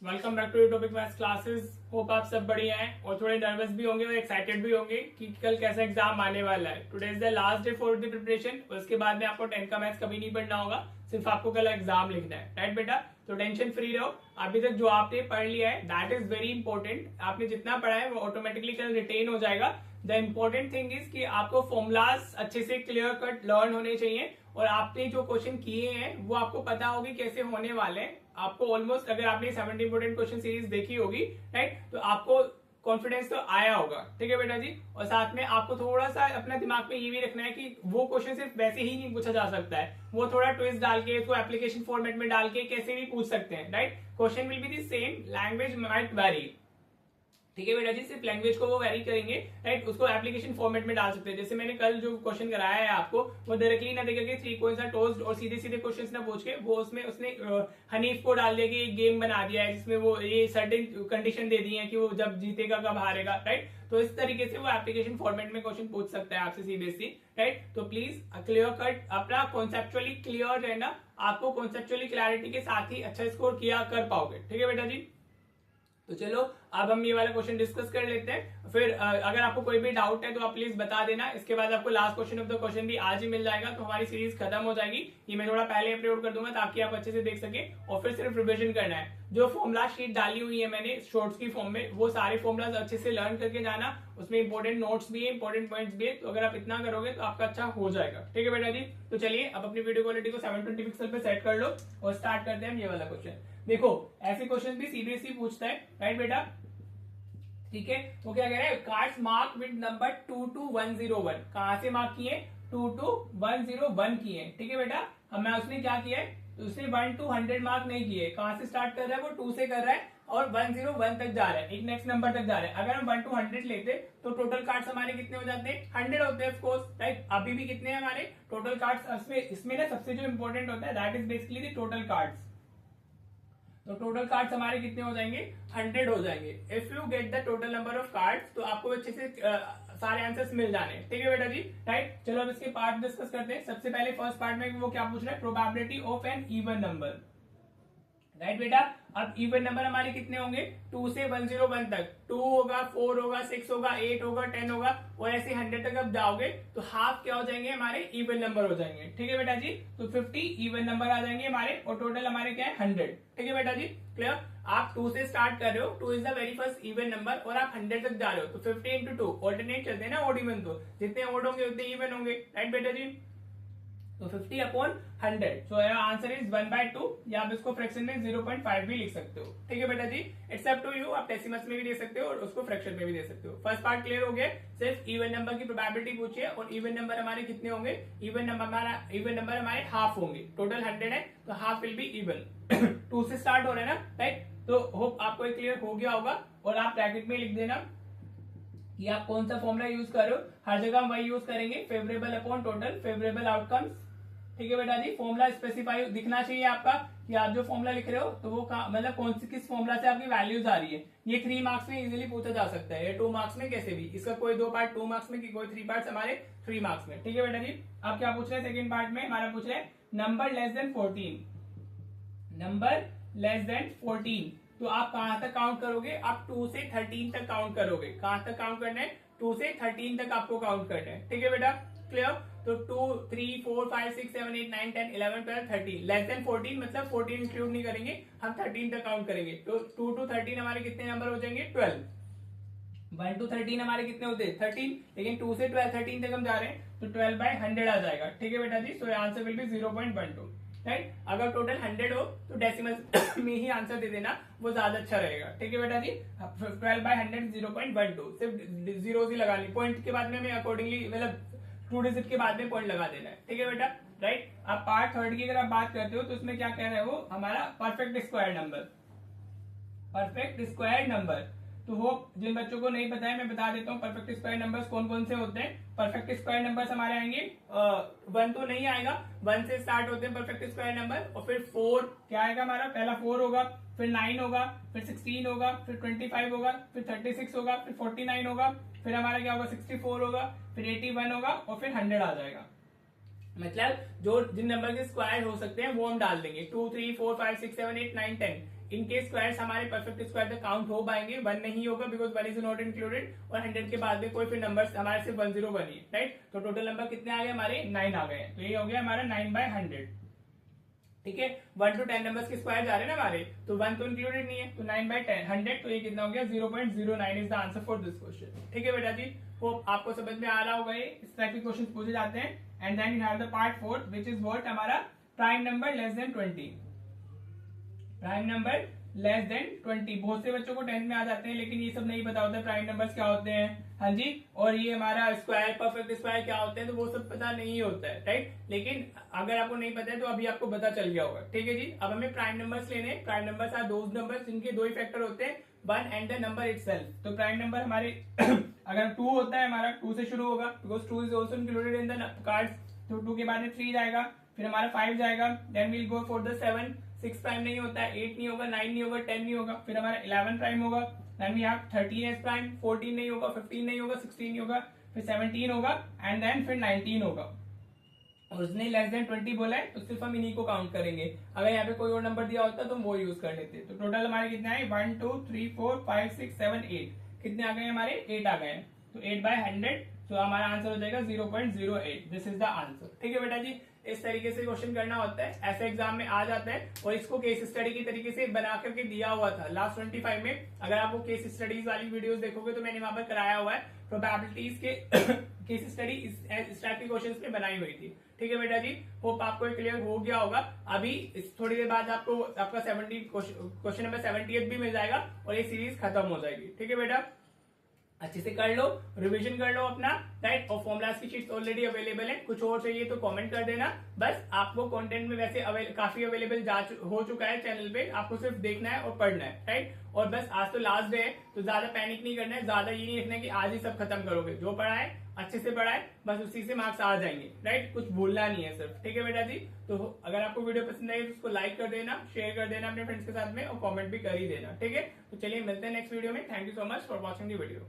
Welcome back to यूटॉपिक maths classes. Hope आप सब बढ़िया हैं और थोड़े नर्वस भी होंगे और एक्साइटेड भी होंगे कि कल कैसा एग्जाम आने वाला है। Today is the last day for the preparation. उसके बाद में आपको 10 का मैथ्स कभी नहीं पढ़ना होगा, सिर्फ आपको कल एग्जाम लिखना है। राइट बेटा, तो टेंशन फ्री रहो। अभी तक जो आपने पढ़ लिया है दैट इज वेरी इंपॉर्टेंट। आपने जितना पढ़ा है वो ऑटोमेटिकली कल रिटेन हो जाएगा। द इम्पोर्टेंट थिंग इज कि आपको फॉर्मुलाज अच्छे से क्लियर कट लर्न होने चाहिए और आपने जो क्वेश्चन किए हैं वो आपको पता होगी कैसे होने वाले हैं। आपको ऑलमोस्ट, अगर आपने 70 इंपोर्टेंट क्वेश्चन सीरीज देखी होगी, राइट, तो आपको कॉन्फिडेंस तो आया होगा। ठीक है बेटा जी। और साथ में आपको थोड़ा सा अपना दिमाग में ये भी रखना है कि वो क्वेश्चन सिर्फ वैसे ही नहीं पूछा जा सकता है, वो थोड़ा ट्विस्ट डाल के, उसको एप्लीकेशन फॉर्मेट में डाल के कैसे भी पूछ सकते हैं। Right, question will be the same, language might very. ठीक है बेटा जी, सिर्फ लैंग्वेज को वो वेरी करेंगे, राइट, उसको एप्लीकेशन फॉर्मेट में डाल सकते हैं। जैसे मैंने कल जो क्वेश्चन कराया है आपको, वो डायरेक्टली ना देकर के 3 कोइंस आर टोस्ट और सीधे सीधे क्वेश्चंस ना पूछ के वो उसमें उसने हनीफ को डाल दिया कि एक गेम बना दिया है जिसमें वो ये सर्टेन कंडीशन दे दी है कि वो जब जीतेगा कब हारेगा। राइट, तो इस तरीके से वो एप्लीकेशन फॉर्मेट में क्वेश्चन पूछ सकता है आपसे सीबीएसई। राइट, तो प्लीज क्लियर कट अपना कॉन्सेप्चुअली क्लियर रहना, आपको कॉन्सेप्चुअली क्लैरिटी के साथ ही अच्छा स्कोर किया कर पाओगे। ठीक है बेटा जी। तो चलो अब हम ये वाला क्वेश्चन डिस्कस कर लेते हैं। फिर अगर आपको कोई भी डाउट है तो आप प्लीज बता देना। इसके बाद आपको last question of the question भी आज ही मिल जाएगा, तो हमारी सीरीज खत्म हो जाएगी। ये मैं थोड़ा पहले अपलोड कर दूंगा ताकि आप अच्छे से देख सके और फिर सिर्फ रिविजन करना है। जो फॉर्मुला शीट डाली हुई है मैंने शॉर्ट्स की फॉर्म में, वो सारे फॉर्मुलाज अच्छे से लर्न करके जाना। उसमें इंपॉर्टेंट नोट्स भी है, इंपॉर्टेंट पॉइंट्स भी है, तो अगर आप इतना करोगे तो आपका अच्छा हो जाएगा। ठीक है बेटा जी। तो चलिए अब अपनी वीडियो क्वालिटी को 720 पिक्सल पे सेट कर लो और स्टार्ट करते हैं हम ये वाला क्वेश्चन। देखो, ऐसे क्वेश्चन भी सीबीएसई पूछता है। राइट बेटा, ठीक है। तो क्या कह रहे हैं, cards mark with number 2 to 101। कहां से मार्क किए, 2 to 101 किए। ठीक है बेटा, हमें उसने क्या किया है, तो उसने 1 to 100 मार्क नहीं किए। कहां से स्टार्ट कर रहा है, वो 2 से कर रहा है और 101 तक जा रहा है, एक नेक्स्ट नंबर तक जा रहा है। अगर हम 1 to 100 लेते तो टोटल कार्ड्स हमारे कितने हो जाते हैं, 100 होते हैं ऑफकोर्स। राइट, अभी भी कितने हैं हमारे टोटल कार्ड्स। इसमें ना सबसे जो इंपॉर्टेंट होता है that is basically the total cards. तो टोटल कार्ड्स हमारे कितने हो जाएंगे, 100 हो जाएंगे। If you get the total number of cards, तो आपको अच्छे से सारे आंसर्स मिल जाने। ठीक है बेटा जी। राइट, चलो अब इसके पार्ट डिस्कस करते हैं। सबसे पहले फर्स्ट पार्ट में वो क्या पूछ रहा है, probability of an even number. Right बेटा, अब इवन नंबर हमारे कितने होंगे, 2 से 101 तक। 2 होगा, 4 होगा, 6 होगा, 8 होगा, 10 होगा और ऐसे 100 तक अब जाओगे तो हाफ क्या हो जाएंगे, हमारे इवन नंबर हो जाएंगे। ठीक है बेटा जी। तो 50 इवन नंबर आ जाएंगे हमारे और टोटल हमारे क्या है, 100। ठीक है बेटा जी, क्लियर। आप 2 से स्टार्ट कर रहे हो, 2 is the very first even number और आप 100 तक जा रहे हो, तो 50 into 2 ऑल्टरनेट चलते हैं ना, ऑड इवन। तो जितने ऑड होंगे उतने इवन होंगे। राइट बेटा जी, तो 50 अपॉन 100, सो आंसर इज 1/2, या आप इसको फ्रैक्शन में 0.5 भी लिख सकते हो। ठीक है बेटा जी, इट्स अप टू यू, आप डेसिमल्स में भी दे सकते हो और उसको फ्रैक्शन में भी दे सकते हो। फर्स्ट पार्ट क्लियर हो गया, सिर्फ इवन नंबर की प्रोबेबिलिटी पूछिए और इवन नंबर हमारे कितने होंगे, इवन नंबर हमारे हाफ होंगे। टोटल 100 है तो हाफ विल बी इवन। 2 से स्टार्ट हो रहा है ना, राइट। तो होप आपको क्लियर हो गया होगा और आप ब्रैकेट में लिख देना कि आप कौन सा फॉर्मुला यूज कर रहे हो। हर जगह हम वही यूज करेंगे, favourable upon total, favourable outcomes. ठीक है बेटा जी, फॉर्मुला स्पेसिफाई दिखना चाहिए आपका कि आप जो फॉर्मुला लिख रहे हो तो वो मतलब कौन सी किस फॉर्मुला से आपकी वैल्यूज आ रही है। ये 3 मार्क्स में इजीली पूछा जा सकता है, 2 मार्क्स में कैसे भी। इसका कोई 2 पार्ट 2 मार्क्स में, कोई 3 पार्ट हमारे 3 मार्क्स में। ठीक है बेटा जी। अब क्या पूछ रहे हैं, सेकंड पार्ट में हमारा पूछ रहे हैं number less then 14। Number less then 14, तो आप कहां तक काउंट करोगे, आप 2 से 13 तक काउंट करोगे। कहां तक काउंट करना है, 2 से 13 तक आपको काउंट करना है। ठीक है बेटा, क्लियर। तो 2, 3, 4, 5, 6, 7, 8, 9, 10, 11, 12, 13, लेस देन 14 मतलब 14 इंक्लूड नहीं करेंगे, हम 13 तक काउंट करेंगे। तो 2 to 13 हमारे कितने नंबर हो जाएंगे, 12। 1 to 13 हमारे कितने होते हैं, 13, लेकिन 2 से 12 13 तक हम जा रहे हैं तो 12/100 आ जाएगा। ठीक है बेटा जी, so answer will be 0.12। Right, अगर टोटल 100 हो तो डेसिमल में ही आंसर दे देना, वो ज्यादा अच्छा रहेगा। ठीक है बेटा जी, 12/100 0.12, सिर्फ जीरो ही लगानी, पॉइंट के बाद में हमें अकॉर्डिंगली मतलब 2 डिजिट के बाद में पॉइंट लगा देना है। ठीक है बेटा, राइट। अब पार्ट थर्ड की अगर आप बात करते हो तो उसमें क्या कह रहा है, वो हमारा perfect square number. Perfect square number, तो वो जिन बच्चों को नहीं पता है मैं बता देता हूँ परफेक्ट स्क्वायर नंबर्स कौन कौन से होते हैं। परफेक्ट स्क्वायर नंबर्स हमारे आएंगे 1 तो नहीं आएगा, 1 से स्टार्ट होते हैं परफेक्ट स्क्वायर नंबर। और फिर 4 क्या आएगा हमारा, पहला 4 होगा, फिर 9 होगा, फिर 16 होगा, फिर 25 होगा, फिर 36 होगा, फिर 49 होगा, फिर हमारा क्या होगा 64 होगा, फिर 81 होगा और फिर 100 आ जाएगा। मतलब जो जिन नंबर के स्क्वायर हो सकते हैं वो हम डाल देंगे, 2, 3, 4, 5, 6, 7, 8, 9, 10। इनके स्क्वायर्स हमारे परफेक्ट स्क्वायर तक काउंट हो पाएंगे, 1 नहीं होगा बिकॉज 1 इज नॉट इंक्लूडेड, और 100 के बाद में कोई फिर नंबर्स हमारे सिर्फ 101 ही है, राइट। तो टोटल नंबर कितने आ गए हमारे 9 आ गए, तो ये हो गया हमारा 9/100, ठीक है। 1 to 10 नंबर्स के स्क्वायर जा रहे हैं ना हमारे, तो 1 तो इंक्लूडेड नहीं है, तो 9/100, तो ये कितना हो गया 0.09 is the answer for this question, ठीक है बेटा जी। वो आपको समझ में आ रहा होगा, ये इस टाइप के क्वेश्चन पूछे जाते हैं। And then you have the part 4 which is what, हमारा prime number less than 20, prime number less than 20। बहुत से बच्चों को 10 में आ जाते हैं, लेकिन ये सब नहीं पता होता प्राइम नंबर्स क्या होते हैं, हाँ जी, और ये हमारा स्क्वायर परफेक्ट स्क्वायर क्या होते हैं, तो वो सब पता नहीं होता है, राइट। लेकिन अगर आपको नहीं पता है तो अभी आपको पता चल गया होगा, ठीक है जी। अब हमें प्राइम नंबर्स लेने, prime numbers are those numbers जिनके दो ही फैक्टर होते हैं, 1 एंड द नंबर इटसेल्फ। तो प्राइम नंबर हमारे अगर 2 होता है हमारा, 2 से शुरू होगा because 2 is also included in the cards, तो 2 के बाद में 3 जाएगा, फिर हमारा 5 जाएगा, then we'll go for the 7, 6 prime नहीं होता है, 8 नहीं होगा, 9 नहीं होगा, 10 नहीं होगा, फिर हमारा 11 प्राइम होगा, then we have 13 as prime, 14 नहीं होगा, 15 नहीं होगा, 16 नहीं होगा, फिर 17 होगा, एंड देन फिर 19 होगा। और उसने लेस देन 20 बोला है, तो सिर्फ हम इन्हीं को काउंट करेंगे। अगर यहाँ पे कोई और नंबर दिया होता तो हम वो यूज कर लेते। तो टोटल हमारे कितने आए, 1 2 3 4 5 6 7 8, कितने आ गए हमारे 8 आ गए, तो 8/100, तो हमारा आंसर हो जाएगा 0.08, दिस इज द आंसर, ठीक है बेटा जी। इस तरीके से क्वेश्चन करना होता है, ऐसे एग्जाम में आ जाता है, और इसको केस स्टडी की तरीके से बना करके दिया हुआ था लास्ट 25 में। अगर आप वो केस स्टडीज वाली वीडियोस देखोगे तो मैंने वहां पर कराया हुआ है, प्रोबेबिलिटीज के केस स्टडी इस टाइप के क्वेश्चन पे बनाई हुई थी, ठीक है बेटा जी। होप आपको क्लियर हो गया होगा। अभी थोड़ी देर बाद आपको आपका 70 क्वेश्चन नंबर 78 भी मिल जाएगा, और ये सीरीज खत्म हो जाएगी, ठीक है बेटा। अच्छे से कर लो, रिवीजन कर लो अपना, राइट। और फॉर्मुलाज की शीट्स ऑलरेडी अवेलेबल है, कुछ और चाहिए तो कमेंट कर देना। बस आपको कंटेंट में वैसे काफी अवेलेबल हो चुका है चैनल पे, आपको सिर्फ देखना है और पढ़ना है, राइट। और बस आज तो लास्ट डे है, तो ज्यादा पैनिक नहीं करना है, ज्यादा ये नहीं रखना है कि आज ही सब खत्म करोगे। जो पढ़ा है अच्छे से पढ़ा है, बस उसी से मार्क्स आ जाएंगे, राइट। कुछ भूलना नहीं है सिर्फ, ठीक है बेटा जी। तो अगर आपको वीडियो पसंद आई तो उसको लाइक कर देना, शेयर कर देना अपने फ्रेंड्स के साथ में, और कमेंट भी कर ही देना, ठीक है। तो चलिए मिलते हैं नेक्स्ट वीडियो में। Thank you so much for watching the video.